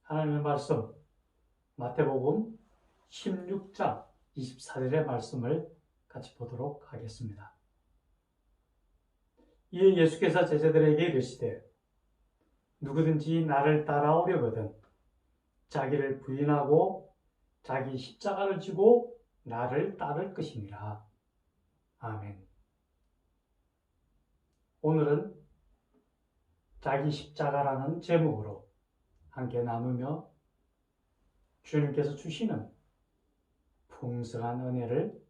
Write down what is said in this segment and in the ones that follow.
하나님의 말씀, 마태복음 16장 24절의 말씀을 같이 보도록 하겠습니다. 이에 예수께서 제자들에게 이르시되 누구든지 나를 따라오려거든 자기를 부인하고 자기 십자가를 지고 나를 따를 것이니라. 아멘. 오늘은 자기 십자가라는 제목으로 함께 나누며 주님께서 주시는 풍성한 은혜를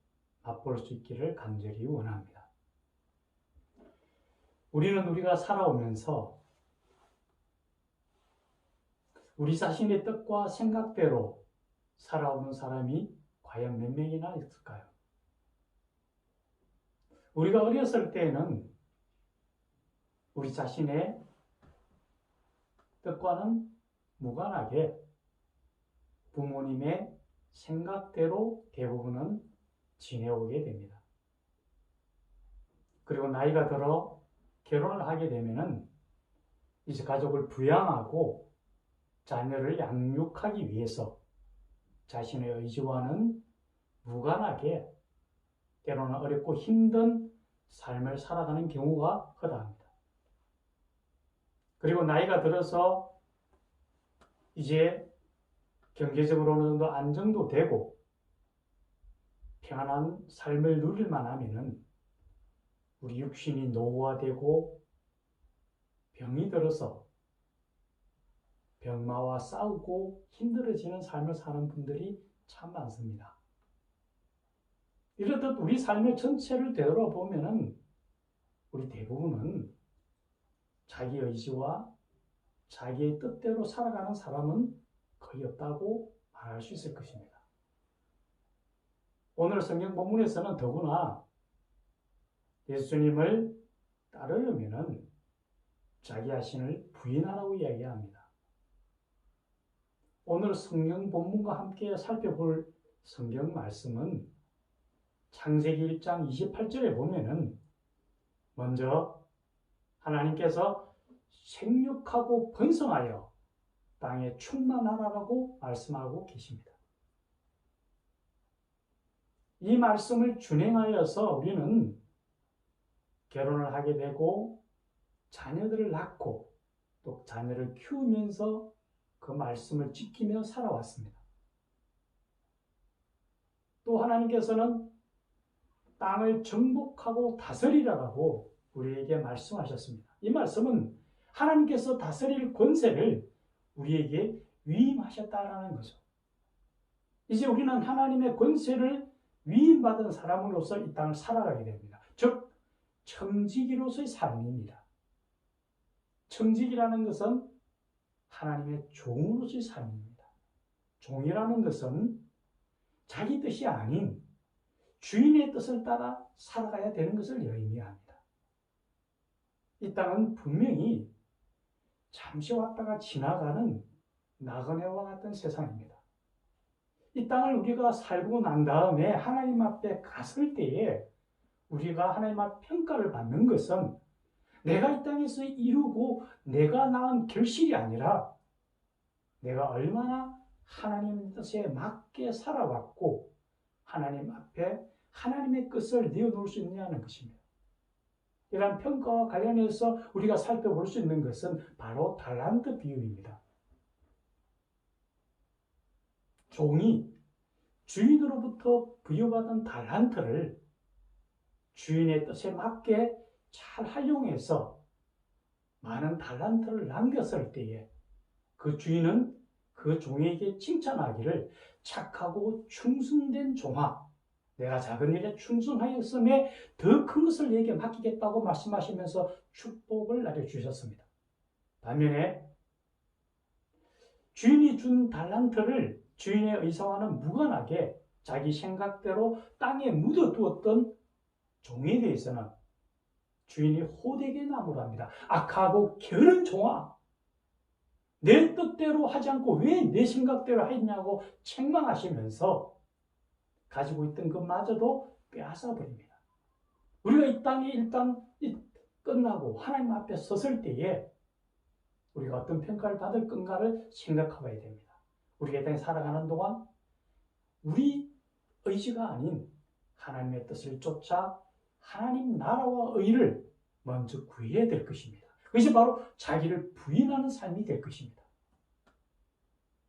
맛볼 수 있기를 간절히 원합니다. 우리가 살아오면서 우리 자신의 뜻과 생각대로 살아오는 사람이 과연 몇 명이나 있을까요? 우리가 어렸을 때에는 우리 자신의 뜻과는 무관하게 부모님의 생각대로 대부분은 지내오게 됩니다. 그리고 나이가 들어 결혼을 하게 되면은 이제 가족을 부양하고 자녀를 양육하기 위해서 자신의 의지와는 무관하게 때로는 어렵고 힘든 삶을 살아가는 경우가 허다합니다. 그리고 나이가 들어서 이제 경제적으로 어느 정도 안정도 되고 평안한 삶을 누릴만 하면은 우리 육신이 노후화되고 병이 들어서 병마와 싸우고 힘들어지는 삶을 사는 분들이 참 많습니다. 이렇듯 우리 삶의 전체를 되돌아보면은 우리 대부분은 자기 의지와 자기의 뜻대로 살아가는 사람은 거의 없다고 말할 수 있을 것입니다. 오늘 성경 본문에서는 더구나 예수님을 따르려면은 자기 자신을 부인하라고 이야기합니다. 오늘 성경 본문과 함께 살펴볼 성경 말씀은 창세기 1장 28절에 보면은 먼저 하나님께서 생육하고 번성하여 땅에 충만하라고 말씀하고 계십니다. 이 말씀을 준행하여서 우리는 결혼을 하게 되고 자녀들을 낳고 또 자녀를 키우면서 그 말씀을 지키며 살아왔습니다. 또 하나님께서는 땅을 정복하고 다스리라고 우리에게 말씀하셨습니다. 이 말씀은 하나님께서 다스릴 권세를 우리에게 위임하셨다라는 거죠. 이제 우리는 하나님의 권세를 위임받은 사람으로서 이 땅을 살아가게 됩니다. 즉 청지기로서의 삶입니다. 청지기라는 것은 하나님의 종으로서의 삶입니다. 종이라는 것은 자기 뜻이 아닌 주인의 뜻을 따라 살아가야 되는 것을 의미합니다. 이 땅은 분명히 잠시 왔다가 지나가는 나그네와 같은 세상입니다. 이 땅을 우리가 살고 난 다음에 하나님 앞에 갔을 때에 우리가 하나님 앞 평가를 받는 것은 내가 이 땅에서 이루고 내가 낳은 결실이 아니라 내가 얼마나 하나님 뜻에 맞게 살아왔고 하나님 앞에 하나님의 뜻을 내어놓을 수 있느냐는 것입니다. 이러한 평가와 관련해서 우리가 살펴볼 수 있는 것은 바로 달란트 비유입니다. 종이 주인으로부터 부여받은 달란트를 주인의 뜻에 맞게 잘 활용해서 많은 달란트를 남겼을 때에 그 주인은 그 종에게 칭찬하기를 착하고 충성된 종아, 내가 작은 일에 충성하였음에 더 큰 것을 내게 맡기겠다고 말씀하시면서 축복을 내려주셨습니다. 반면에 주인이 준 달란트를 주인의 의사와는 무관하게 자기 생각대로 땅에 묻어두었던 종에 대해서는 주인이 호되게 나무라 합니다. 악하고 게으른 종아, 내 뜻대로 하지 않고 왜 내 생각대로 했냐고 책망하시면서 가지고 있던 것마저도 빼앗아 버립니다. 우리가 이 땅에 일단 끝나고 하나님 앞에 섰을 때에 우리가 어떤 평가를 받을 건가를 생각해봐야 됩니다. 우리가 이 땅에 살아가는 동안 우리 의지가 아닌 하나님의 뜻을 쫓아 하나님 나라와 의를 먼저 구해야 될 것입니다. 그것이 바로 자기를 부인하는 삶이 될 것입니다.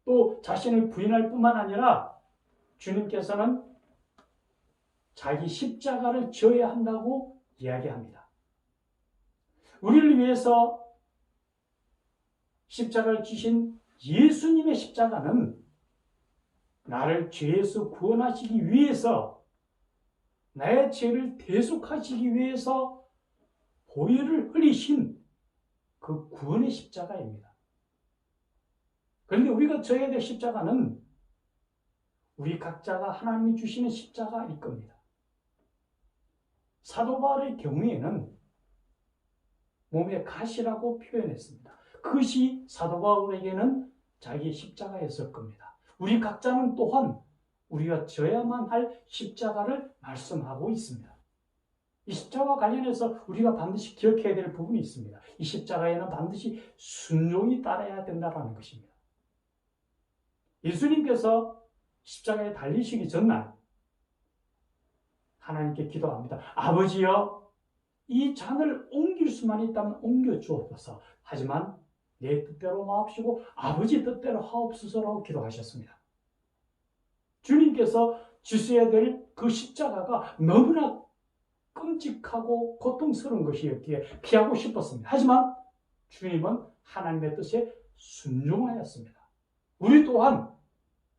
또 자신을 부인할 뿐만 아니라 주님께서는 자기 십자가를 져야 한다고 이야기합니다. 우리를 위해서 십자가를 지신 예수님의 십자가는 나를 죄에서 구원하시기 위해서, 나의 죄를 대속하시기 위해서 보혈을 흘리신 그 구원의 십자가입니다. 그런데 우리가 져야 될 십자가는 우리 각자가 하나님이 주시는 십자가일 겁니다. 사도 바울의 경우에는 몸에 가시라고 표현했습니다. 그것이 사도 바울에게는 자기의 십자가였을 겁니다. 우리 각자는 또한 우리가 져야만 할 십자가를 말씀하고 있습니다. 이 십자가와 관련해서 우리가 반드시 기억해야 될 부분이 있습니다. 이 십자가에는 반드시 순종이 따라야 된다는 것입니다. 예수님께서 십자가에 달리시기 전날 하나님께 기도합니다. 아버지여, 이 잔을 옮길 수만 있다면 옮겨 주옵소서. 하지만 내 뜻대로 마옵시고 아버지 뜻대로 하옵소서라고 기도하셨습니다. 주님께서 지셔야 될 그 십자가가 너무나 끔찍하고 고통스러운 것이었기에 피하고 싶었습니다. 하지만 주님은 하나님의 뜻에 순종하였습니다. 우리 또한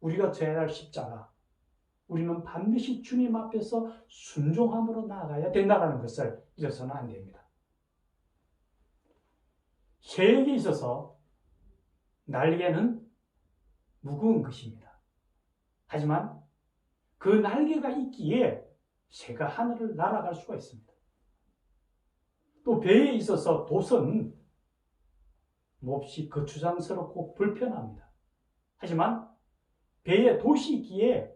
우리가 져야 할 십자가, 우리는 반드시 주님 앞에서 순종함으로 나아가야 된다는 것을 잊어서는 안 됩니다. 새에게 있어서 날개는 무거운 것입니다. 하지만 그 날개가 있기에 새가 하늘을 날아갈 수가 있습니다. 또 배에 있어서 돛은 몹시 거추장스럽고 불편합니다. 하지만 배에 돛이 있기에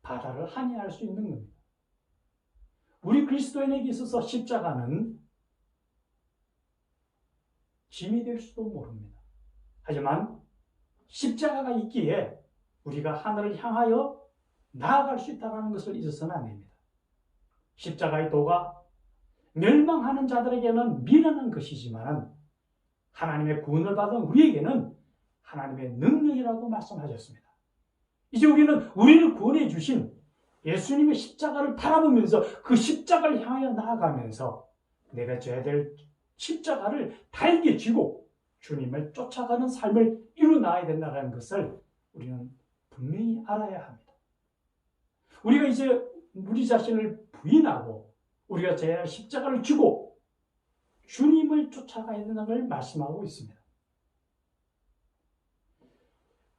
바다를 항해할 수 있는 겁니다. 우리 그리스도인에게 있어서 십자가는 짐이 될 수도 모릅니다. 하지만 십자가가 있기에 우리가 하늘을 향하여 나아갈 수 있다는 것을 잊어서는 안 됩니다. 십자가의 도가 멸망하는 자들에게는 미련한 것이지만 하나님의 구원을 받은 우리에게는 하나님의 능력이라고 말씀하셨습니다. 이제 우리를 구원해 주신 예수님의 십자가를 바라보면서 그 십자가를 향하여 나아가면서 내가 져야 될 십자가를 달게 쥐고 주님을 쫓아가는 삶을 이루어나가야 된다는 것을 우리는 분명히 알아야 합니다. 우리가 이제 우리 자신을 부인하고 우리가 져야 할 십자가를 쥐고 주님을 쫓아가야 된다는 걸 말씀하고 있습니다.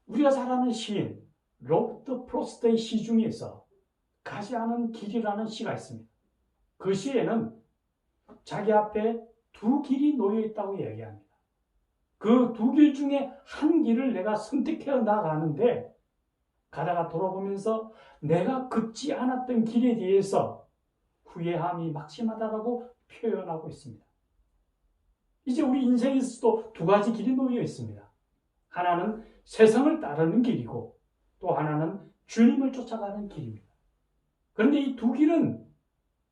우리가 잘 아는 시인 로버트 프로스트의 시 중에서 가지 않은 길이라는 시가 있습니다. 그 시에는 자기 앞에 두 길이 놓여 있다고 이야기합니다. 그 두 길 중에 한 길을 내가 선택해 나가는데 가다가 돌아보면서 내가 걷지 않았던 길에 대해서 후회함이 막심하다라고 표현하고 있습니다. 이제 우리 인생에서도 두 가지 길이 놓여 있습니다. 하나는 세상을 따르는 길이고 또 하나는 주님을 쫓아가는 길입니다. 그런데 이 두 길은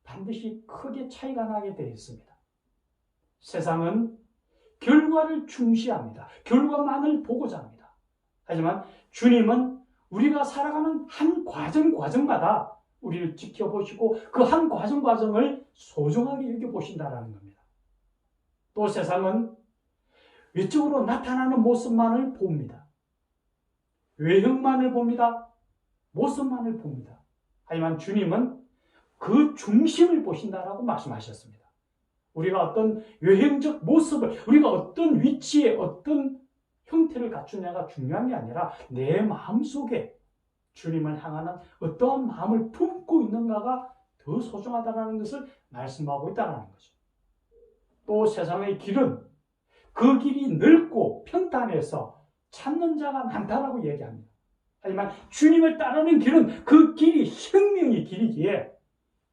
반드시 크게 차이가 나게 되어 있습니다. 세상은 결과를 중시합니다. 결과만을 보고자 합니다. 하지만 주님은 우리가 살아가는 한 과정마다 우리를 지켜보시고 그 한 과정을 소중하게 여겨보신다는 겁니다. 또 세상은 외적으로 나타나는 모습만을 봅니다. 외형만을 봅니다. 모습만을 봅니다. 하지만 주님은 그 중심을 보신다라고 말씀하셨습니다. 우리가 어떤 외형적 모습을, 우리가 어떤 위치에 어떤 형태를 갖추냐가 중요한 게 아니라 내 마음속에 주님을 향하는 어떠한 마음을 품고 있는가가 더 소중하다는 것을 말씀하고 있다는 거죠. 또 세상의 길은 그 길이 넓고 평탄해서 찾는 자가 많다라고 얘기합니다. 하지만 주님을 따르는 길은 그 길이 생명의 길이기에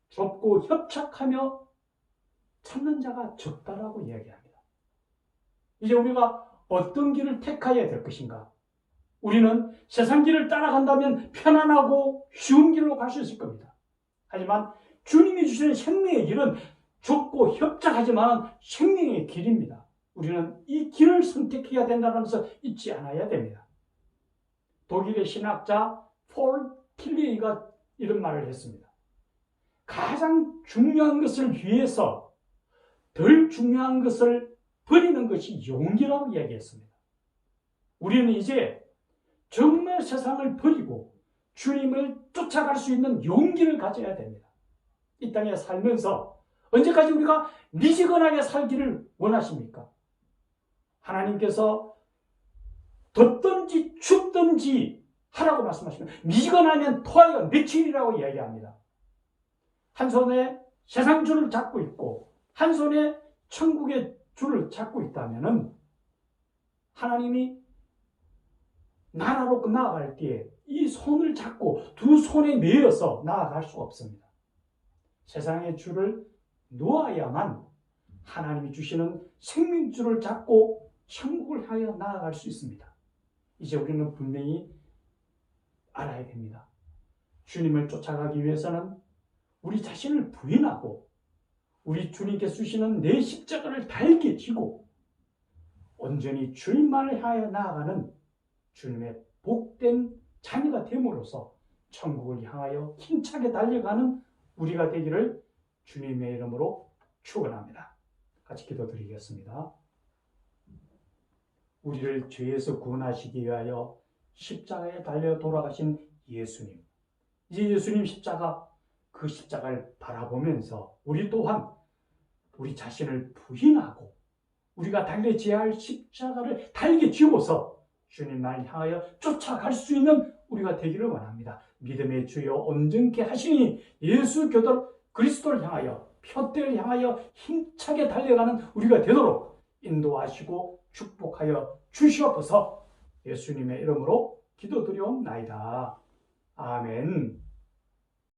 좁고 협착하며 찾는 자가 적다라고 이야기합니다. 이제 우리가 어떤 길을 택해야 될 것인가? 우리는 세상 길을 따라간다면 편안하고 쉬운 길로 갈 수 있을 겁니다. 하지만 주님이 주시는 생명의 길은 좁고 협착하지만 생명의 길입니다. 우리는 이 길을 선택해야 된다는 것을 잊지 않아야 됩니다. 독일의 신학자 폴 틸리가 이런 말을 했습니다. 가장 중요한 것을 위해서 덜 중요한 것을 버리는 것이 용기라고 이야기했습니다. 우리는 이제 정말 세상을 버리고 주님을 쫓아갈 수 있는 용기를 가져야 됩니다. 이 땅에 살면서 언제까지 우리가 미지근하게 살기를 원하십니까? 하나님께서 덥든지 춥든지 하라고 말씀하시면 미지근하면 토하여 며칠이라고 이야기합니다. 한 손에 세상 줄을 잡고 있고 한 손에 천국의 줄을 잡고 있다면 하나님이 나라로 나아갈 때에 이 손을 잡고 두 손에 매여서 나아갈 수가 없습니다. 세상의 줄을 놓아야만 하나님이 주시는 생명줄을 잡고 천국을 향해 나아갈 수 있습니다. 이제 우리는 분명히 알아야 됩니다. 주님을 쫓아가기 위해서는 우리 자신을 부인하고 우리 주님께서 주시는 내 십자가를 달게 지고 온전히 주님만을 향해 나아가는 주님의 복된 자녀가 됨으로써 천국을 향하여 힘차게 달려가는 우리가 되기를 주님의 이름으로 축원합니다. 같이 기도드리겠습니다. 우리를 죄에서 구원하시기 위하여 십자가에 달려 돌아가신 예수님, 이제 예수님 십자가, 그 십자가를 바라보면서 우리 또한 우리 자신을 부인하고 우리가 달려져야 할 십자가를 달게 지고서 주님을 향하여 쫓아갈 수 있는 우리가 되기를 원합니다. 믿음의 주여 온전케 하시니 예수 그리스도를 향하여 표대를 향하여 힘차게 달려가는 우리가 되도록 인도하시고 축복하여 주시옵소서. 예수님의 이름으로 기도드리옵나이다. 아멘.